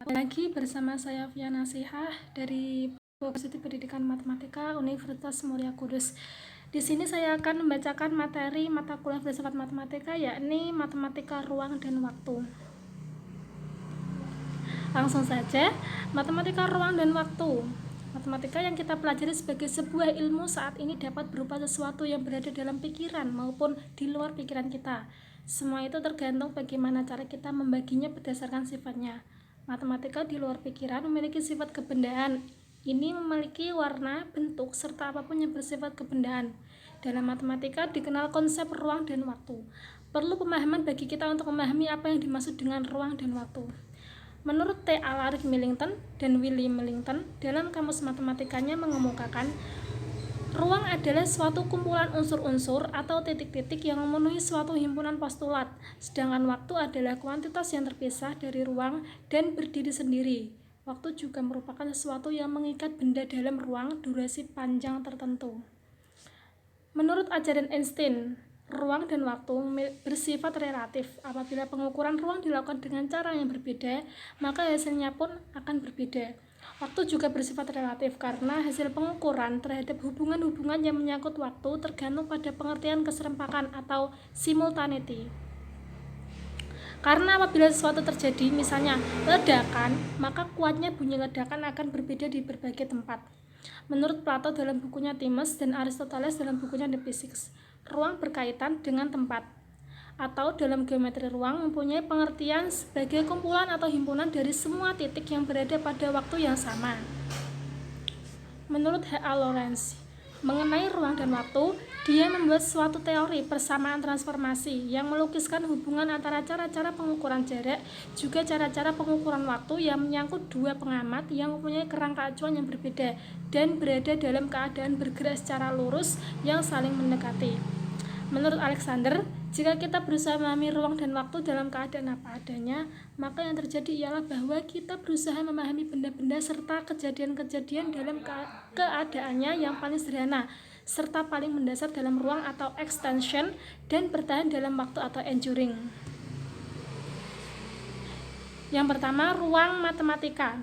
Lagi bersama saya Fiana Sihah dari Fakultas Pendidikan Matematika Universitas Muria Kudus. Di sini saya akan membacakan materi mata kuliah filsafat matematika, yakni matematika ruang dan waktu. Langsung saja, matematika ruang dan waktu. Matematika yang kita pelajari sebagai sebuah ilmu saat ini dapat berupa sesuatu yang berada dalam pikiran maupun di luar pikiran kita. Semua itu tergantung bagaimana cara kita membaginya berdasarkan sifatnya. Matematika di luar pikiran memiliki sifat kebendaan. Ini memiliki warna, bentuk, serta apapun yang bersifat kebendaan. Dalam matematika dikenal konsep ruang dan waktu. Perlu pemahaman bagi kita untuk memahami apa yang dimaksud dengan ruang dan waktu. Menurut T. Alaric Millington dan Willy Millington, dalam kamus matematikanya mengemukakan ruang adalah suatu kumpulan unsur-unsur atau titik-titik yang memenuhi suatu himpunan postulat, sedangkan waktu adalah kuantitas yang terpisah dari ruang dan berdiri sendiri. Waktu juga merupakan sesuatu yang mengikat benda dalam ruang durasi panjang tertentu. Menurut ajaran Einstein, ruang dan waktu bersifat relatif. Apabila pengukuran ruang dilakukan dengan cara yang berbeda, maka hasilnya pun akan berbeda. Waktu juga bersifat relatif karena hasil pengukuran terhadap hubungan-hubungan yang menyangkut waktu tergantung pada pengertian keserempakan atau simultaneity. Karena apabila sesuatu terjadi, misalnya ledakan, maka kuatnya bunyi ledakan akan berbeda di berbagai tempat. Menurut Plato dalam bukunya Timaeus dan Aristoteles dalam bukunya The Physics, ruang berkaitan dengan tempat, atau dalam geometri ruang mempunyai pengertian sebagai kumpulan atau himpunan dari semua titik yang berada pada waktu yang sama. Menurut H.A. Lorentz, mengenai ruang dan waktu, dia membuat suatu teori persamaan transformasi yang melukiskan hubungan antara cara-cara pengukuran jarak juga cara-cara pengukuran waktu yang menyangkut dua pengamat yang mempunyai kerangka acuan yang berbeda dan berada dalam keadaan bergerak secara lurus yang saling mendekati. Menurut Alexander, jika kita berusaha memahami ruang dan waktu dalam keadaan apa adanya, maka yang terjadi ialah bahwa kita berusaha memahami benda-benda serta kejadian-kejadian dalam keadaannya yang paling sederhana, serta paling mendasar dalam ruang atau extension, dan bertahan dalam waktu atau enduring. Yang pertama, ruang matematika.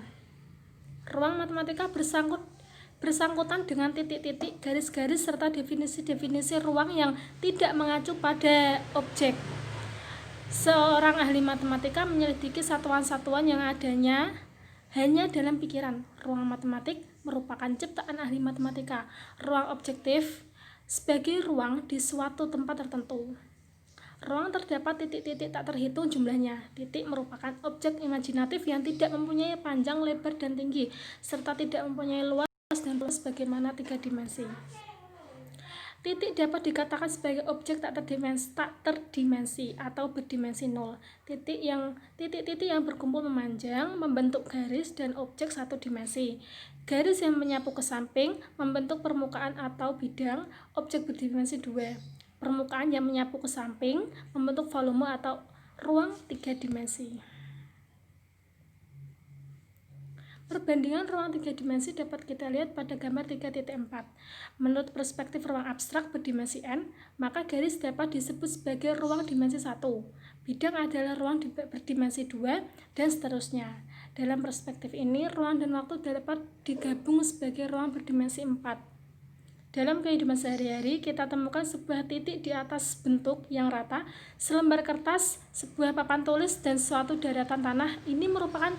Ruang matematika bersangkutan dengan titik-titik, garis-garis, serta definisi-definisi ruang yang tidak mengacu pada objek. Seorang ahli matematika menyelidiki satuan-satuan yang adanya hanya dalam pikiran. Ruang matematik merupakan ciptaan ahli matematika. Ruang objektif sebagai ruang di suatu tempat tertentu. Ruang terdapat titik-titik tak terhitung jumlahnya. Titik merupakan objek imajinatif yang tidak mempunyai panjang, lebar, dan tinggi, serta tidak mempunyai luas dan luas sebagaimana tiga dimensi. Titik dapat dikatakan sebagai objek tak terdimensi atau berdimensi nol. Titik-titik yang berkumpul memanjang, membentuk garis dan objek satu dimensi. Garis yang menyapu ke samping membentuk permukaan atau bidang, objek berdimensi 2. Permukaan yang menyapu ke samping membentuk volume atau ruang 3 dimensi. Perbandingan ruang 3 dimensi dapat kita lihat pada gambar 3.4. Menurut perspektif ruang abstrak berdimensi n, maka garis dapat disebut sebagai ruang dimensi 1. Bidang adalah ruang berdimensi 2, dan seterusnya. Dalam perspektif ini, ruang dan waktu dapat digabung sebagai ruang berdimensi 4. Dalam kehidupan sehari-hari, kita temukan sebuah titik di atas bentuk yang rata, selembar kertas, sebuah papan tulis, dan suatu daratan tanah. Ini merupakan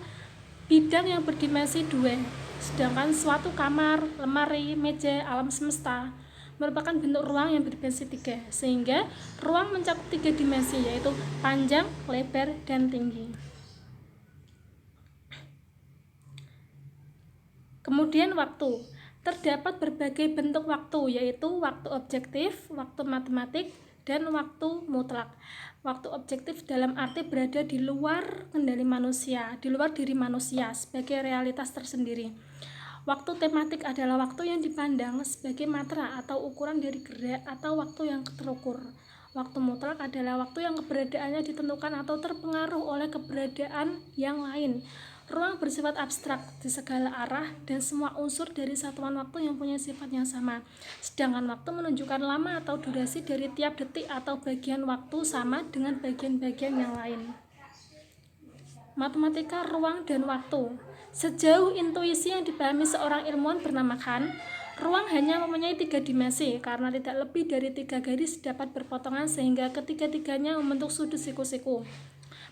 bidang yang berdimensi 2, sedangkan suatu kamar, lemari, meja, alam semesta merupakan bentuk ruang yang berdimensi 3, sehingga ruang mencakup 3 dimensi, yaitu panjang, lebar, dan tinggi. Kemudian waktu. Terdapat berbagai bentuk waktu, yaitu waktu objektif, waktu matematik, dan waktu mutlak. Waktu objektif dalam arti berada di luar kendali manusia, di luar diri manusia sebagai realitas tersendiri. Waktu tematik adalah waktu yang dipandang sebagai matra atau ukuran dari gerak atau waktu yang terukur. Waktu mutlak adalah waktu yang keberadaannya ditentukan atau terpengaruh oleh keberadaan yang lain. Ruang bersifat abstrak di segala arah dan semua unsur dari satuan waktu yang punya sifat yang sama. Sedangkan waktu menunjukkan lama atau durasi dari tiap detik atau bagian waktu sama dengan bagian-bagian yang lain. Matematika ruang dan waktu. Sejauh intuisi yang dipahami seorang ilmuwan bernama Kant, ruang hanya mempunyai 3 dimensi karena tidak lebih dari 3 garis dapat berpotongan sehingga ketiga-tiganya membentuk sudut siku-siku.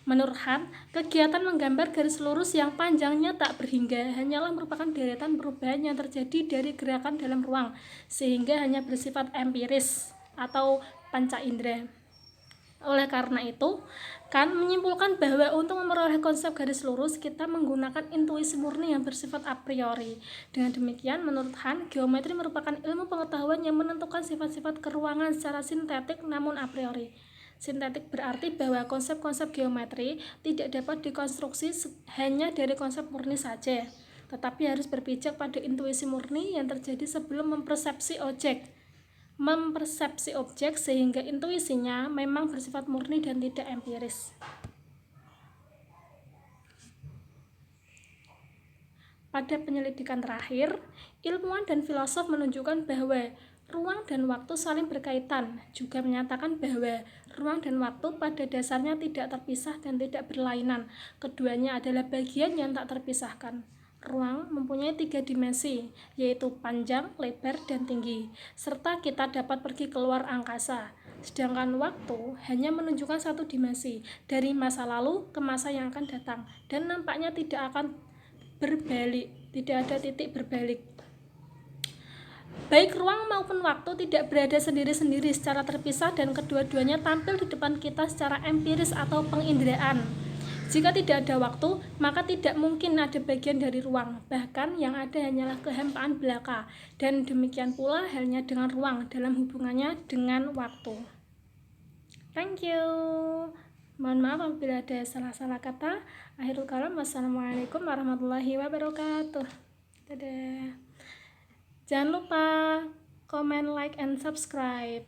Menurut Kant, kegiatan menggambar garis lurus yang panjangnya tak berhingga hanyalah merupakan deretan perubahan yang terjadi dari gerakan dalam ruang, sehingga hanya bersifat empiris atau panca indera. Oleh karena itu, Kant menyimpulkan bahwa untuk memperoleh konsep garis lurus, kita menggunakan intuisi murni yang bersifat a priori. Dengan demikian, menurut Kant, geometri merupakan ilmu pengetahuan yang menentukan sifat-sifat keruangan secara sintetik namun a priori. Sintetik berarti bahwa konsep-konsep geometri tidak dapat dikonstruksi hanya dari konsep murni saja, tetapi harus berpijak pada intuisi murni yang terjadi sebelum mempersepsi objek sehingga intuisinya memang bersifat murni dan tidak empiris. Pada penyelidikan terakhir, ilmuwan dan filosof menunjukkan bahwa ruang dan waktu saling berkaitan, juga menyatakan bahwa ruang dan waktu pada dasarnya tidak terpisah dan tidak berlainan. Keduanya adalah bagian yang tak terpisahkan. Ruang mempunyai 3 dimensi, yaitu panjang, lebar, dan tinggi, serta kita dapat pergi keluar angkasa. Sedangkan waktu hanya menunjukkan 1 dimensi, dari masa lalu ke masa yang akan datang, dan nampaknya tidak akan berbalik, tidak ada titik berbalik. Baik ruang maupun waktu tidak berada sendiri-sendiri secara terpisah dan kedua-duanya tampil di depan kita secara empiris atau penginderaan. Jika tidak ada waktu, maka tidak mungkin ada bagian dari ruang, bahkan yang ada hanyalah kehampaan belaka, dan demikian pula halnya dengan ruang dalam hubungannya dengan waktu. Thank you. Mohon maaf apabila ada salah-salah kata. Akhirul kalam, wassalamualaikum warahmatullahi wabarakatuh. Dadah. Jangan lupa komen, like, and subscribe.